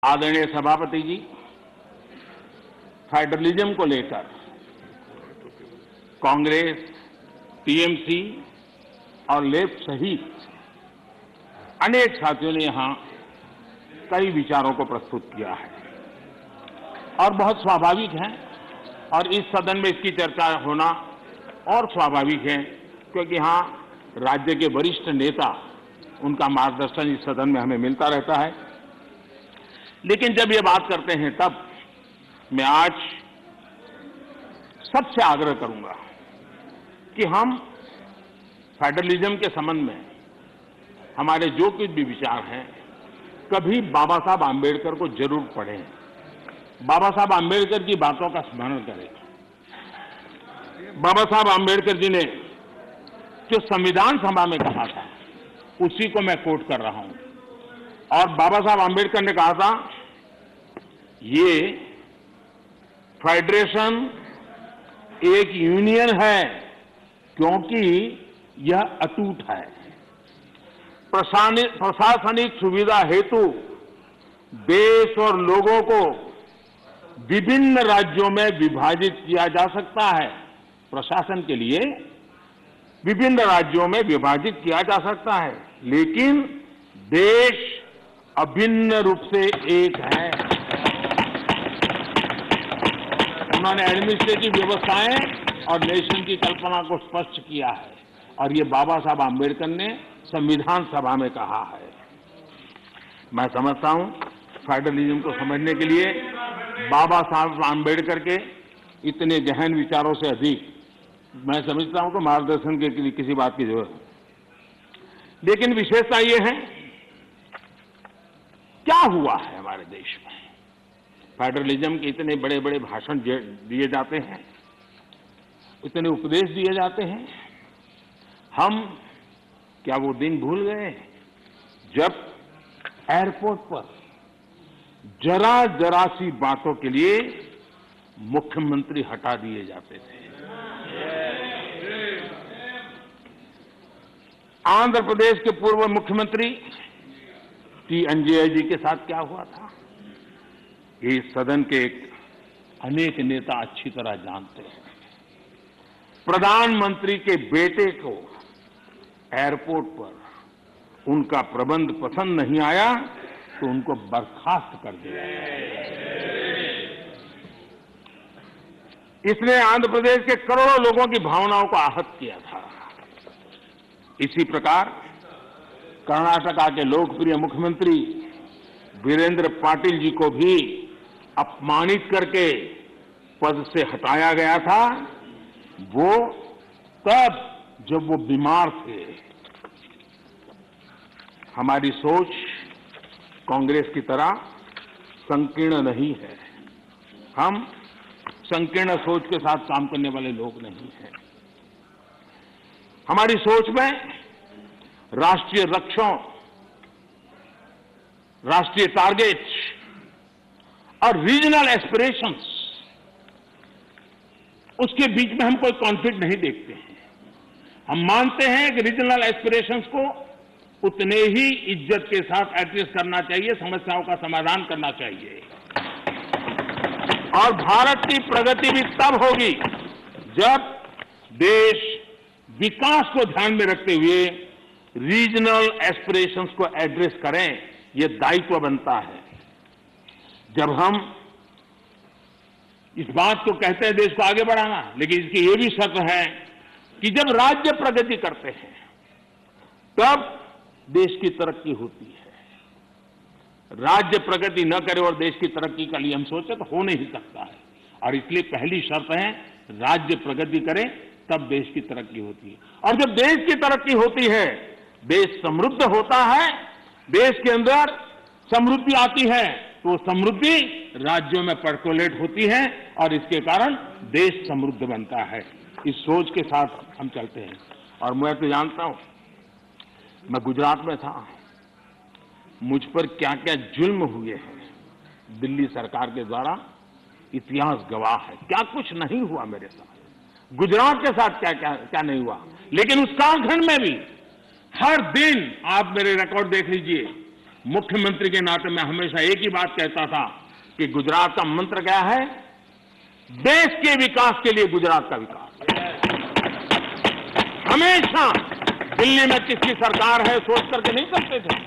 आदरणीय सभापति जी, फेडरलिज्म को लेकर कांग्रेस, टीएमसी और लेफ्ट सहित अनेक साथियों ने यहां कई विचारों को प्रस्तुत किया है और बहुत स्वाभाविक है और इस सदन में इसकी चर्चा होना और स्वाभाविक है क्योंकि यहां राज्य के वरिष्ठ नेता, उनका मार्गदर्शन इस सदन में हमें मिलता रहता है। लेकिन जब ये बात करते हैं तब मैं आज सबसे आग्रह करूंगा कि हम फेडरलिज्म के संबंध में हमारे जो कुछ भी विचार हैं कभी बाबा साहब आंबेडकर को जरूर पढ़ें, बाबा साहब आंबेडकर की बातों का स्मरण करें। बाबा साहब आंबेडकर जी ने जो संविधान सभा में कहा था उसी को मैं कोट कर रहा हूं और बाबा साहब आंबेडकर ने कहा था, ये फेडरेशन एक यूनियन है क्योंकि यह अटूट है। प्रशासनिक सुविधा हेतु देश और लोगों को विभिन्न राज्यों में विभाजित किया जा सकता है। प्रशासन के लिए विभिन्न राज्यों में विभाजित किया जा सकता है, लेकिन देश अभिन्न रूप से एक है। उन्होंने एडमिनिस्ट्रेटिव व्यवस्थाएं और नेशन की कल्पना को स्पष्ट किया है और ये बाबा साहब आंबेडकर ने संविधान सभा में कहा है। मैं समझता हूं फेडरलिज्म को समझने के लिए बाबा साहब आंबेडकर के इतने गहन विचारों से अधिक मैं समझता हूं कि मार्गदर्शन के लिए किसी बात की जरूरत है। लेकिन विशेषता ये है, क्या हुआ है हमारे देश में? फेडरलिज्म के इतने बड़े बड़े भाषण दिए जाते हैं, इतने उपदेश दिए जाते हैं, हम क्या वो दिन भूल गए जब एयरपोर्ट पर जरा जरा सी बातों के लिए मुख्यमंत्री हटा दिए जाते थे? आंध्र प्रदेश के पूर्व मुख्यमंत्री टी अंजय जी के साथ क्या हुआ था, इस सदन के अनेक नेता अच्छी तरह जानते हैं। प्रधानमंत्री के बेटे को एयरपोर्ट पर उनका प्रबंध पसंद नहीं आया तो उनको बर्खास्त कर दिया। इसने आंध्र प्रदेश के करोड़ों लोगों की भावनाओं को आहत किया था। इसी प्रकार कर्नाटका के लोकप्रिय मुख्यमंत्री वीरेंद्र पाटिल जी को भी अपमानित करके पद से हटाया गया था, वो तब जब वो बीमार थे। हमारी सोच कांग्रेस की तरह संकीर्ण नहीं है। हम संकीर्ण सोच के साथ काम करने वाले लोग नहीं हैं। हमारी सोच में राष्ट्रीय लक्ष्यों, राष्ट्रीय टारगेट्स और रीजनल एस्पिरेशंस, उसके बीच में हम कोई कॉन्फ्लिक्ट नहीं देखते हैं। हम मानते हैं कि रीजनल एस्पिरेशंस को उतने ही इज्जत के साथ एड्रेस करना चाहिए, समस्याओं का समाधान करना चाहिए। और भारत की प्रगति भी तब होगी जब देश विकास को ध्यान में रखते हुए रीजनल एस्पिरेशंस को एड्रेस करें। ये दायित्व बनता है। जब हम इस बात को कहते हैं देश को आगे बढ़ाना, लेकिन इसकी ये भी शर्त है कि जब राज्य प्रगति करते हैं तब देश की तरक्की होती है। राज्य प्रगति न करे और देश की तरक्की के लिए हम सोचे तो हो नहीं सकता है। और इसलिए पहली शर्त है राज्य प्रगति करे तब देश की तरक्की होती है। और जब देश की तरक्की होती है, देश समृद्ध होता है, देश के अंदर समृद्धि आती है तो समृद्धि राज्यों में पर्कोलेट होती है और इसके कारण देश समृद्ध बनता है। इस सोच के साथ हम चलते हैं। और मैं तो जानता हूं, मैं गुजरात में था, मुझ पर क्या क्या जुल्म हुए हैं दिल्ली सरकार के द्वारा, इतिहास गवाह है। क्या कुछ नहीं हुआ मेरे साथ, गुजरात के साथ क्या क्या क्या नहीं हुआ। लेकिन उस कालखंड में भी हर दिन, आप मेरे रिकॉर्ड देख लीजिए, मुख्यमंत्री के नाते मैं हमेशा एक ही बात कहता था कि गुजरात का मंत्र क्या है? देश के विकास के लिए गुजरात का विकास। हमेशा दिल्ली में किसकी सरकार है सोच करके नहीं करते थे,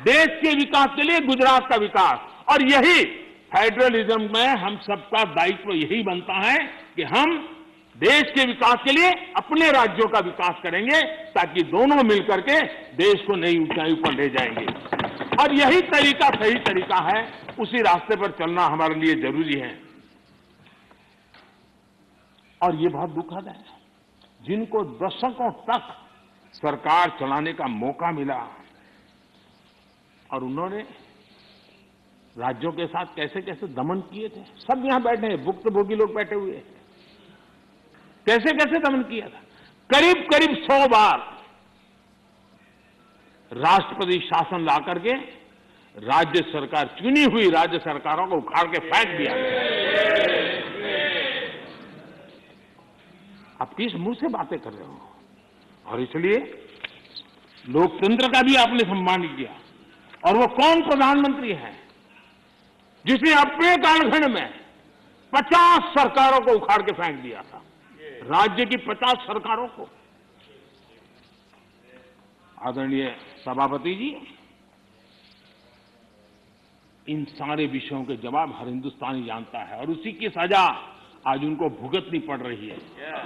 देश के विकास के लिए गुजरात का विकास। और यही फेडरलिज्म में हम सबका दायित्व यही बनता है कि हम देश के विकास के लिए अपने राज्यों का विकास करेंगे, ताकि दोनों मिलकर के देश को नई ऊंचाई पर ले जाएंगे। और यही तरीका सही तरीका है, उसी रास्ते पर चलना हमारे लिए जरूरी है। और ये बहुत दुखद है, जिनको दशकों तक सरकार चलाने का मौका मिला और उन्होंने राज्यों के साथ कैसे कैसे दमन किए थे। सब यहां बैठे हैं, भुक्तभोगी लोग बैठे हुए हैं, कैसे कैसे दमन किया था। करीब करीब 100 बार राष्ट्रपति शासन ला करके राज्य सरकार, चुनी हुई राज्य सरकारों को उखाड़ के फेंक दिया गया। आप किस मुंह से बातें कर रहे हो? और इसलिए लोकतंत्र का भी आपने सम्मान किया। और वो कौन प्रधानमंत्री है जिसने अपने कालखंड में 50 सरकारों को उखाड़ के फेंक दिया था, राज्य की 50 सरकारों को। आदरणीय सभापति जी, इन सारे विषयों के जवाब हर हिंदुस्तानी जानता है और उसी की सजा आज उनको भुगतनी पड़ रही है।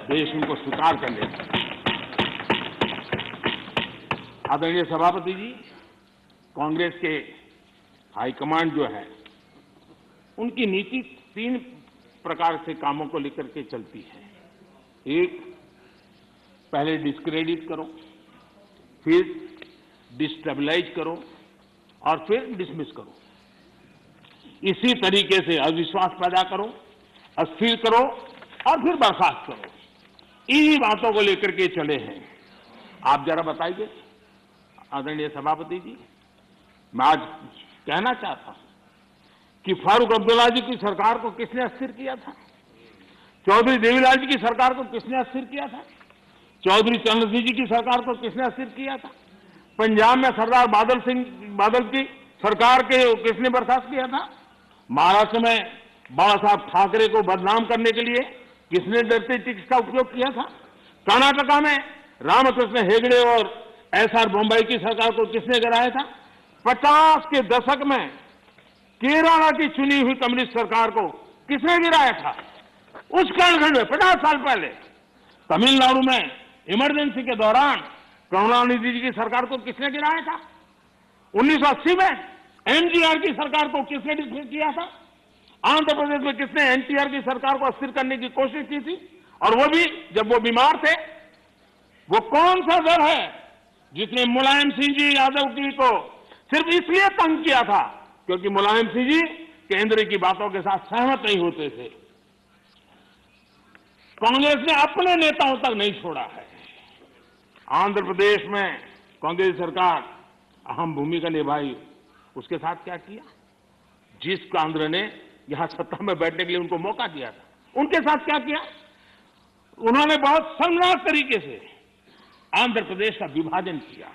देश उनको स्वीकार कर लेता है। आदरणीय सभापति जी, कांग्रेस के हाईकमांड जो है, उनकी नीति 3 प्रकार से कामों को लेकर के चलती है। एक, पहले डिस्क्रेडिट करो, फिर डिस्टेबलाइज करो और फिर डिसमिस करो। इसी तरीके से अविश्वास पैदा करो, अस्थिर करो और फिर बर्खास्त करो। इन्हीं बातों को लेकर के चले हैं। आप जरा बताइए आदरणीय सभापति जी, मैं आज कहना चाहता हूं कि फारूक अब्दुल्ला जी की सरकार को किसने अस्थिर किया था? चौधरी देवीलाल जी की सरकार को किसने अस्थिर किया था? चौधरी चरण सिंह जी की सरकार को किसने अस्थिर किया था? पंजाब में सरदार बादल की सरकार के किसने बर्खास्त किया था? महाराष्ट्र में बाला साहब ठाकरे को बदनाम करने के लिए किसने डरते टिक्स का उपयोग किया था? कर्नाटका में रामकृष्ण हेगड़े और एसआर बोम्बई की सरकार को किसने गिराया था? 50 के दशक में केरला की चुनी हुई कम्युनिस्ट सरकार को किसने गिराया था? उस कालखंड में 50 साल पहले तमिलनाडु में इमरजेंसी के दौरान करुणानिधि जी की सरकार को किसने गिराया था? 1980 में एमजीआर की सरकार को किसने डिसमिस किया था? आंध्र प्रदेश में किसने एनटीआर की सरकार को अस्थिर करने की कोशिश की थी, और वो भी जब वो बीमार थे? वो कौन सा दल है जिसने मुलायम सिंह जी यादव जी को सिर्फ इसलिए तंग किया था क्योंकि मुलायम सिंह जी केंद्र की बातों के साथ सहमत नहीं होते थे? कांग्रेस ने अपने नेताओं तक नहीं छोड़ा है। आंध्र प्रदेश में कांग्रेस सरकार अहम भूमिका निभाई, उसके साथ क्या किया? जिस केंद्र ने यहां सत्ता में बैठने के लिए उनको मौका दिया था, उनके साथ क्या किया? उन्होंने बहुत शर्मनाक तरीके से आंध्र प्रदेश का विभाजन किया।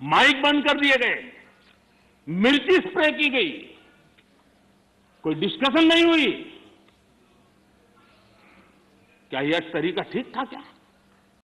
माइक बंद कर दिए गए, मिर्ची स्प्रे की गई, कोई डिस्कशन नहीं हुई। क्या यह तरीका ठीक था क्या?